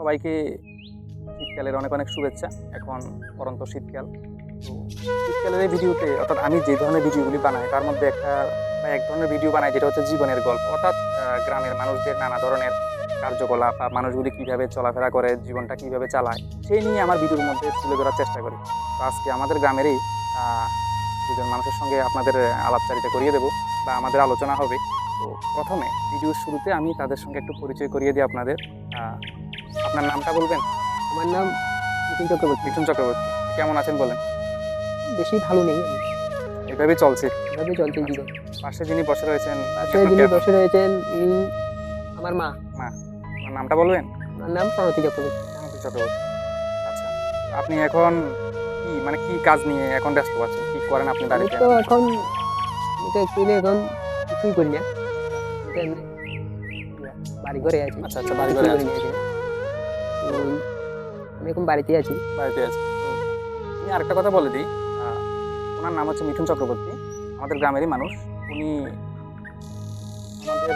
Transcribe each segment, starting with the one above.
সবাইকে শীতকালের অনেক অনেক শুভেচ্ছা। এখন পরন্ত শীতকাল। তো শীতকালের এই ভিডিওতে অর্থাৎ আমি যে ধরনের ভিডিওগুলি বানাই তার মধ্যে এক ধরনের ভিডিও বানাই যেটা হচ্ছে জীবনের গল্প, অর্থাৎ গ্রামের মানুষদের নানা ধরনের কার্যকলাপ বা মানুষগুলি কীভাবে চলাফেরা করে, জীবনটা কীভাবে চালায়, সেই নিয়ে আমার ভিডিওর মধ্যে তুলে ধরার চেষ্টা করি। তো আজকে আমাদের গ্রামেরই দুজন মানুষের সঙ্গে আপনাদের আলাপচারিতা করিয়ে দেবো বা আমাদের আলোচনা হবে। তো প্রথমে ভিডিওর শুরুতে আমি তাদের সঙ্গে একটু পরিচয় করিয়ে দিই আপনাদের। আপনার নামটা বলবেন? আমার নাম মিঠুন চক্রবর্তী। মিঠুন চক্রবর্তী, কেমন আছেন বলেন? বেশি ভালো নেই আমি। এভাবেই চলছে। এভাবে চলছে জীবন। পাশে যিনি বসে রয়েছেন আসলে যিনি বসে রয়েছেন আমার মা। আপনার নামটা বলবেন? আমার নাম প্রণতি চক্রবর্তী। প্রণতি চক্রবর্তী। আচ্ছা, আপনি এখন কি কাজ নিয়ে এখন ব্যস্ত আছেন? কি করেন আপনি আমি বাড়িতে? তো অ্যাকচুয়ালি এখন কিছুই করি না। বাড়ি ঘরে আছি। আচ্ছা, বাড়ি ঘরে আছি। আমি এখন বাড়িতে আছি। বাড়িতে আছি। আমি আরেকটা কথা বলে দিই, ওনার নাম হচ্ছে মিঠুন চক্রবর্তী, আমাদের গ্রামেরই মানুষ। উনি আমাদের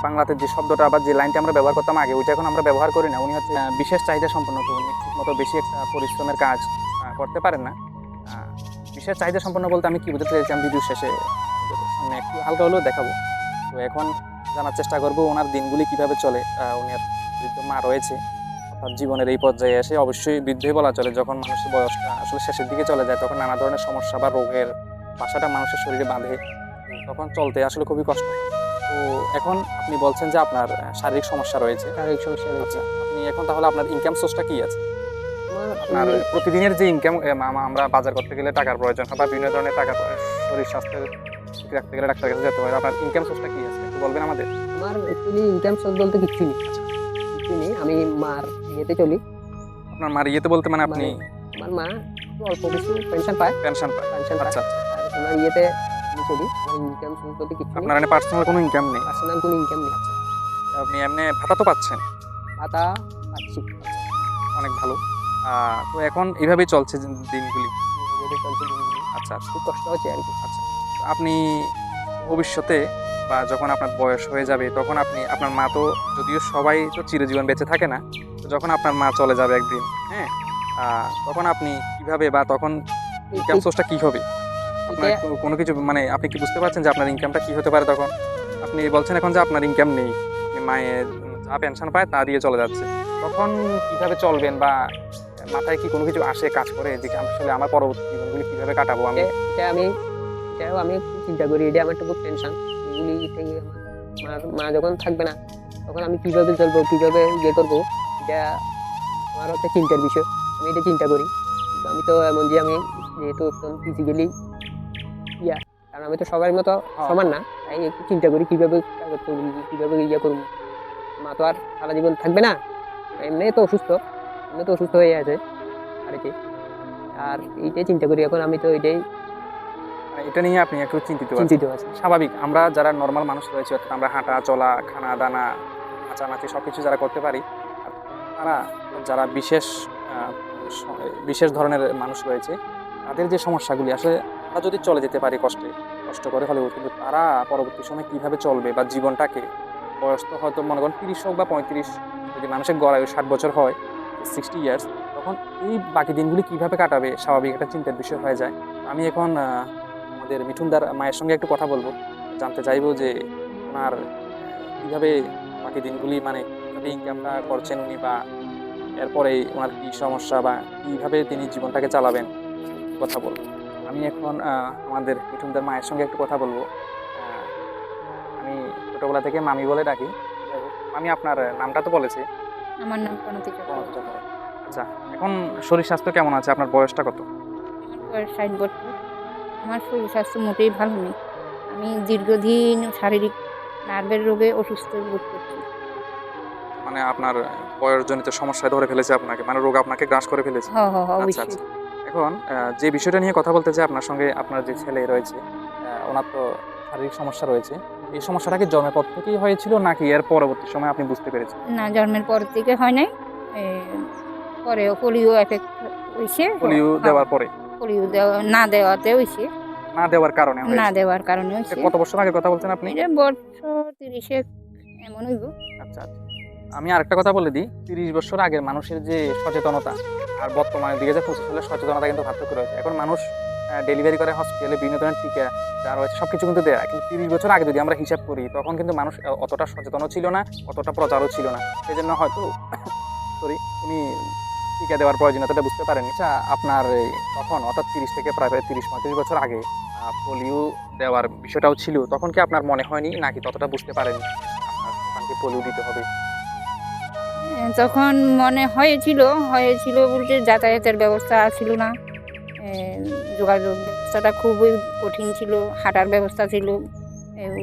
বাংলাতে যে শব্দটা বা যে লাইনটা আমরা ব্যবহার করতাম আগে, ওইটা এখন আমরা ব্যবহার করি না। উনি হচ্ছে বিশেষ চাহিদা সম্পন্ন। তো উনি ঠিকমতো বেশি একটা পরিশ্রমের কাজ করতে পারেন না। বিশেষ চাহিদা সম্পন্ন বলতে আমি কী বুঝতে চাইছি, আমি ভিডিও শেষে সামনে একটু হালকা হলেও দেখাবো। তো এখন জানার চেষ্টা করবো ওনার দিনগুলি কীভাবে চলে। ওনার বৃদ্ধ মা রয়েছে, অর্থাৎ জীবনের এই পর্যায়ে এসে, অবশ্যই বৃদ্ধই বলা চলে, যখন মানুষের বয়সটা আসলে শেষের দিকে চলে যায় তখন নানা ধরনের সমস্যা বা রোগের বাসাটা মানুষের শরীরে বাঁধে, তখন চলতে আসলে খুবই কষ্ট হয়। তো এখন আপনি বলছেন যে আপনার শারীরিক সমস্যা রয়েছে। শারীরিক সমস্যা রয়েছে। আপনি এখন তাহলে আপনার ইনকাম সোর্সটা কী আছে? আপনার আমার প্রতিদিনের যে ইনকাম, আমরা বাজার করতে গেলে টাকার প্রয়োজন হয় বা বিভিন্ন ধরনের টাকা, শরীর স্বাস্থ্যের ঠিক রাখতে গেলে ডাক্তারের কাছে যেতে হয়, আপনার ইনকাম সোর্সটা কী আছে একটু বলবেন আমাদের? আমার অ্যাকচুয়ালি ইনকাম সোর্স বলতে কিছুই নেই। কিছুই নেই। আমি মার ইয়েতে চলি। আপনার মার ইয়েতে বলতে মানে আপনি? আমার মা একটু অল্প কিছু পেনশন পায়। পেনশন পায়। আচ্ছা। আর ওনার ইয়েতে আমি চলি। আমার ইনকাম সোর্স বলতে কিছু নেই। আপনার মানে পার্সোনাল কোনো ইনকাম নেই? পার্সোনাল কোনো ইনকাম নেই। আপনি এমনি ভাতা তো পাচ্ছেন? ভাতা পাচ্ছি। অনেক ভালো। তো এখন এইভাবেই চলছে দিনগুলি? এভাবে চলছে দিনগুলো। আচ্ছা, খুব কষ্ট হচ্ছে আর কি। আচ্ছা। আপনি ভবিষ্যতে বা যখন আপনার বয়স হয়ে যাবে তখন আপনার মা তো, যদিও সবাই তো চিরজীবন বেঁচে থাকে না, তো যখন আপনার মা চলে যাবে একদিন, হ্যাঁ, তখন আপনি কিভাবে বা তখন ইনকাম সোর্সটা কী হবে আপনার? কোনো কিছু আপনি কি বুঝতে পারছেন যে আপনার ইনকামটা কী হতে পারে তখন? আপনি বলছেন এখন যে আপনার ইনকাম নেই, আপনি মায়ের যা পেনশন পায় তা দিয়ে চলে যাচ্ছে, তখন কিভাবে চলবেন বা মাথায় কি কোনো কিছু আসে, কাজ করে যে আসলে আমার পরবর্তী জীবনগুলি কীভাবে কাটাবো আমি? এটাও আমি চিন্তা করি। এটা আমার একটু টেনশন। এগুলি থেকে আমার মা যখন থাকবে না তখন আমি কীভাবে চলবো, কীভাবে ইয়ে করবো, এটা আমার হচ্ছে চিন্তার বিষয়। আমি এটা চিন্তা করি। কিন্তু আমি তো এমন যে আমি যেহেতু একদম ফিজিক্যালি কারণ আমি তো সবার মতো সমান না, তাই একটু চিন্তা করি কীভাবে কীভাবে ইয়ে করবো। মা তো আর সারা জীবন থাকবে না। এমনি তো অসুস্থ হয়ে আছে বাড়িতে। আর এইটাই চিন্তা করি এখন। আমি তো এটা নিয়ে আপনি একটু চিন্তিত আছি। স্বাভাবিক। আমরা যারা নর্মাল মানুষ রয়েছে, অর্থাৎ আমরা হাঁটা চলা, খানা দানা, নাচানাচি সব কিছু যারা করতে পারি, আর তারা যারা বিশেষ ধরনের মানুষ রয়েছে, তাদের যে সমস্যাগুলি আসলে, আমরা যদি চলে যেতে পারি কষ্ট করে হলেও, কিন্তু তারা পরবর্তী সময় কীভাবে চলবে বা জীবনটাকে, বয়স তো হয়তো মনে করেন 30 হোক বা 35, যদি মানুষের গড় আয়ু 60 বছর হয়, 60 ইয়ার্স, তখন এই বাকি দিনগুলি কীভাবে কাটাবে স্বাভাবিক একটা চিন্তার বিষয় হয়ে যায়। আমি এখন আমাদের মিঠুনদার মায়ের সঙ্গে একটু কথা বলবো, জানতে চাইবো যে ওনার কীভাবে বাকি দিনগুলি, কীভাবে ইনকামটা করছেন উনি, বা এরপরে ওনার কী সমস্যা বা কীভাবে তিনি জীবনটাকে চালাবেন, কথা বলবো। আমি এখন আমাদের মিঠুনদার মায়ের সঙ্গে একটু কথা বলবো। আমি ছোটোবেলা থেকে মামি বলে ডাকি। মামি, আপনার নামটা তো বলেছি। আমার নাম প্রণতি চক্রবর্তী। আচ্ছা, এখন শরীর স্বাস্থ্য কেমন আছে? আপনার বয়সটা কত? আমার বয়স 60 বছর। আমার শরীর স্বাস্থ্য মোটেই ভালো নেই। আমি দীর্ঘদিন শারীরিক নার্ভের রোগে অসুস্থ বোধ করছি। আপনার বয়সজনিত সমস্যায় ধরে ফেলেছে আপনাকে, রোগ আপনাকে গ্রাস করে ফেলেছে? আচ্ছা। এখন যে বিষয়টা নিয়ে কথা বলতে চাই আপনার সঙ্গে, আপনার যে ছেলে রয়েছে, ওনার তো শারীরিক সমস্যা রয়েছে, এই সমস্যাটা কি জন্মের পর থেকেই হয়েছিল নাকি এর পরবর্তী সময় আপনি বুঝতে পেরেছেন? না, জন্মের পর থেকে হয় নাই। পরেও পোলিও এফেক্ট হইছে। পোলিও দেওয়ার পরে? পোলিও না দেওয়াতে হইছে। না দেওয়ার কারণে না দেওয়ার কারণে হইছে। কত বছর আগে কথা বলছেন আপনি? এটা বছর 30 এমন হইব। আচ্ছা। আমি আরেকটা কথা বলে দিই, 30 বছর আগের মানুষের যে সচেতনতা আর বর্তমানে 2025 সালের সচেতনতা কিন্তু পার্থক্য রয়েছে। এখন মানুষ ডেলিভারি করে হসপিটালে বিভিন্ন ধরনের টিকা যা রয়েছে সব কিছু কিন্তু দেয়, কিন্তু 30 বছর আগে যদি আমরা হিসাব করি তখন কিন্তু মানুষ অতটা সচেতনও ছিল না, অতটা প্রচারও ছিল না। সেই জন্য হয়তো সরি উনি টিকা দেওয়ার প্রয়োজনীয়তাটা বুঝতে পারেননি। আচ্ছা, আপনার তখন অর্থাৎ 30 থেকে প্রায় 30-35 বছর আগে পোলিও দেওয়ার বিষয়টাও ছিল, তখন কি আপনার মনে হয়নি নাকি ততটা বুঝতে পারেননি আপনার সন্তানকে পোলিও দিতে হবে? তখন মনে হয়েছিল বলতে যাতায়াতের ব্যবস্থা ছিল না, যোগাযোগ ব্যবস্থাটা খুবই কঠিন ছিল, হাঁটার ব্যবস্থা ছিল,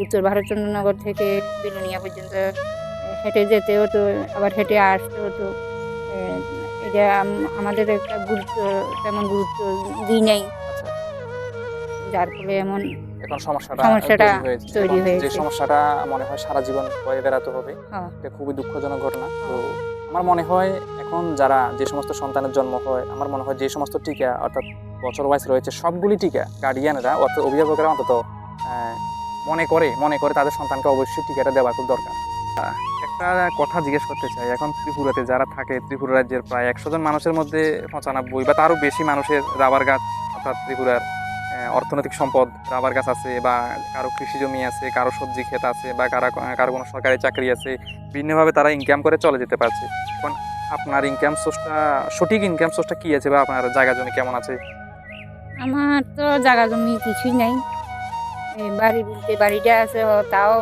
উত্তর ভারতচন্দ্রনগর থেকে বিলোনিয়া পর্যন্ত হেঁটে যেতে হতো, আবার হেঁটে আসতে হতো। এটা আমাদের একটা তেমন গুরুত্ব দিই নাই, আচ্ছা, যার ফলে এমন এখন সমস্যাটা সমস্যাটা তৈরি এবং যে হয়েছে। সমস্যাটা মনে হয় সারা জীবন বয়ে বেড়াতে হবে, হ্যাঁ। এটা খুবই দুঃখজনক ঘটনা। তো আমার মনে হয় এখন যারা যে সমস্ত সন্তানের জন্ম হয়, আমার মনে হয় যে সমস্ত টিকা অর্থাৎ বছর ওয়াইজ রয়েছে সবগুলি টিকা গার্ডিয়ানরা অর্থাৎ অভিভাবকরা অন্তত মনে করে তাদের সন্তানকে অবশ্যই টিকাটা দেওয়া খুব দরকার। একটা কথা জিজ্ঞেস করতে চাই, এখন ত্রিপুরাতে যারা থাকে, ত্রিপুরা রাজ্যের প্রায় 100 জন মানুষের মধ্যে 95 বা তারও বেশি মানুষের রাবার গাছ অর্থাৎ ত্রিপুরার অর্থনৈতিক সম্পদ রাবার গাছ আছে, বা কারো কৃষি জমি আছে, কারো সবজি ক্ষেত আছে, বা কারো কোনো সরকারি চাকরি আছে, বিভিন্নভাবে তারা ইনকাম করে চলে যেতে পারছে। এখন আপনার সঠিক ইনকাম সোর্সটা কি আছে, বা আপনার জায়গা জমি কেমন আছে? আমার তো জায়গা জমি কিছুই নাই, বাড়ি বলতে বাড়িটা আছে, তাও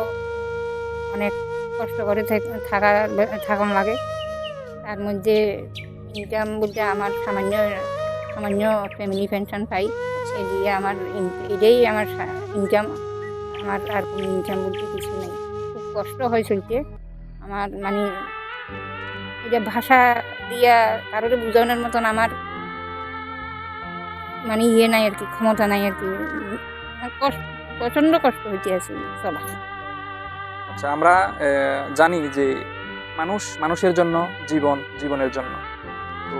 অনেক কষ্ট করে থাকান লাগে। তার মধ্যে ইনকাম বলতে আমার সামান্য ফ্যামিলি পেনশন পাই, এই দিয়ে এটাই আমার ইনকাম। আমার আর কোনো ইনকাম বলতে কিছু নেই, খুব কষ্ট হয় চলতে আমার, মানে এটা ভাষা দিয়া কারোর বোঝানোর মতন আমার মানে নাই আর কি, ক্ষমতা নাই আর কি, প্রচণ্ড কষ্ট হইতে আছে চলা। আচ্ছা, আমরা জানি যে মানুষের জন্য জীবনের জন্য। তো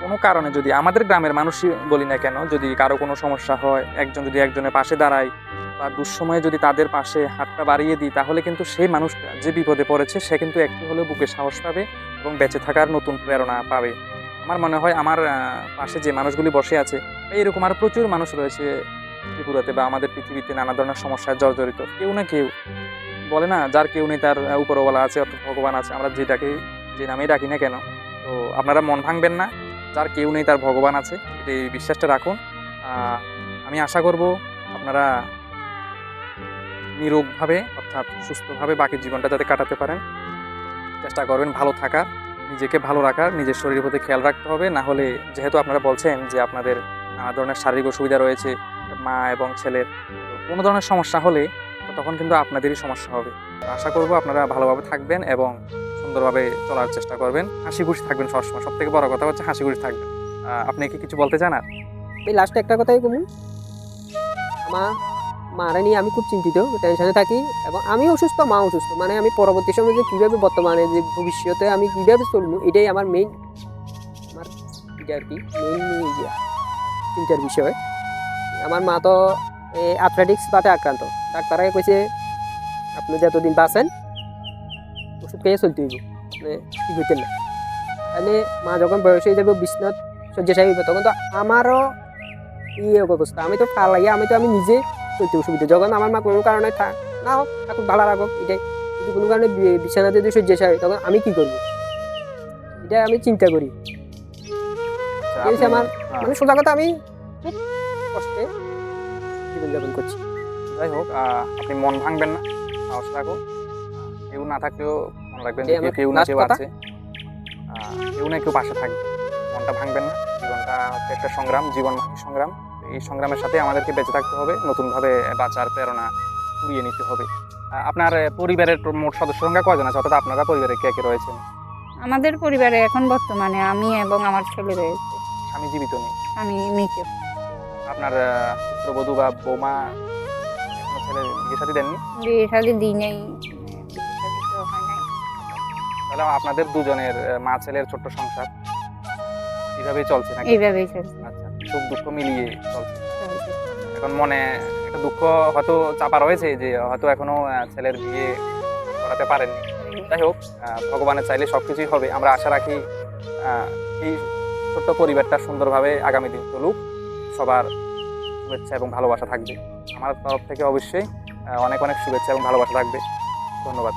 কোনো কারণে যদি আমাদের গ্রামের মানুষই বলি না কেন, যদি কারো কোনো সমস্যা হয়, একজন যদি একজনের পাশে দাঁড়ায় বা দুঃসময়ে যদি তাদের পাশে হাতটা বাড়িয়ে দিই, তাহলে কিন্তু সেই মানুষটা যে বিপদে পড়েছে সে কিন্তু একটু হলেও বুকে সাহস পাবে এবং বেঁচে থাকার নতুন প্রেরণা পাবে। আমার মনে হয় আমার পাশে যে মানুষগুলি বসে আছে, এরকম আরও প্রচুর মানুষ রয়েছে ত্রিপুরাতে বা আমাদের পৃথিবীতে নানা ধরনের সমস্যায় জর্জরিত। কেউ না কেউ বলে না, যার কেউ নেই তার উপরওয়ালা আছে অর্থাৎ ভগবান আছে, আমরা যে নামেই ডাকি না কেন। তো আপনারা মন ভাঙবেন না, যার কেউ নেই তার ভগবান আছে, এই বিশ্বাসটা রাখুন। আমি আশা করব আপনারা নিরোগভাবে অর্থাৎ সুস্থভাবে বাকি জীবনটা যাতে কাটাতে পারেন। চেষ্টা করবেন ভালো থাকার, নিজেকে ভালো রাখার, নিজের শরীরের প্রতি খেয়াল রাখতে হবে। না হলে যেহেতু আপনারা বলছেন যে আপনাদের নানা ধরনের শারীরিক অসুবিধা রয়েছে, মা এবং ছেলের, কোনো ধরনের সমস্যা হলে তখন কিন্তু আপনাদেরই সমস্যা হবে। আশা করব আপনারা ভালোভাবে থাকবেন এবং সুন্দরভাবে চলার চেষ্টা করবেন, হাসি খুশি থাকবেন সবসময়। সব থেকে বড় কথা হচ্ছে হাসি খুশি থাকবেন। আপনি কি কিছু বলতে চান? আর এই লাস্টে একটা কথাই বলুন, আমার মারা নিয়ে আমি খুব চিন্তিত, টেনশনে থাকি, এবং আমি অসুস্থ, মা অসুস্থ, মানে আমি পরবর্তী সময়ে যে কীভাবে বর্তমানে যে ভবিষ্যতে আমি কীভাবে চলবো, এটাই আমার মেইন, আমার এটা আর কি মেইন চিন্তার বিষয়। আমার মা তো আর্থ্রাইটিস বাতে আক্রান্ত, ডাক্তাররা কইছে আপনি যতদিন বাঁচেন ওষুধ খেয়ে চলতে হইব, মানে ঠিক হইতেন না। তাহলে মা যখন বয়স হয়ে যাবে, বিছনাথ শয্যাশায়ী হইব, তখন তো আমারও অবস্থা, আমি তো ফালাইয়া আমি নিজে চলতে অসুবিধা। যখন আমার মা কোনো কারণে না হোক থাকুক, ভালো রাখুক, এটাই, কিন্তু কোনো কারণে বিছানাতে যদি শয্যাশায়ী হয়, তখন আমি কি করবো, এটা আমি চিন্তা করি। আমার মানে সোজা কথা, আমি খুব কষ্টে জীবনযাপন করছি। যাই হোক, আপনি মন ভাঙবেন না, সাহস রাখুন। কেউ না থাকলেও মনে রাখবেন যে কেউ না কেউ আছে, কেউ না কেউ পাশে থাকবে। মনটা ভাঙবেন না, জীবনটা হচ্ছে একটা সংগ্রাম, জীবনমুখী সংগ্রাম। এই সংগ্রামের সাথে আমাদেরকে বেঁচে থাকতে হবে, নতুনভাবে বাঁচার প্রেরণা কুড়িয়ে নিতে হবে। আপনার পরিবারের মোট সদস্য সংখ্যা কয়জন আছে, অর্থাৎ আপনারা পরিবারে কে কে রয়েছেন? আমাদের পরিবারে এখন বর্তমানে আমি এবং আমার ছেলে রয়েছে। স্বামী জীবিত নেই? আমি মৃত। আপনার পুত্রবধূ বা বৌমা কোনো ছেলে বিয়ে শাদী দেননি? বিয়ে শাদী দিই নেই, বিয়ে শাদী তো হয় নাই। তাহলে আপনাদের দুজনের মা ছেলের ছোট্ট সংসার এইভাবেই চলছে নাকি? এইভাবেই চলছে। আচ্ছা, সুখ দুঃখ মিলিয়ে চলছে। এখন মনে একটা দুঃখ হয়তো চাপা রয়েছে যে হয়তো এখনো ছেলের বিয়ে করাতে পারেননি। যাই হোক, ভগবানের চাইলে সব কিছুই হবে। আমরা আশা রাখি এই ছোট্ট পরিবারটা সুন্দরভাবে আগামী দিন চলুক। সবার শুভেচ্ছা এবং ভালোবাসা থাকবে। আমার তরফ থেকে অবশ্যই অনেক অনেক শুভেচ্ছা এবং ভালোবাসা থাকবে। ধন্যবাদ।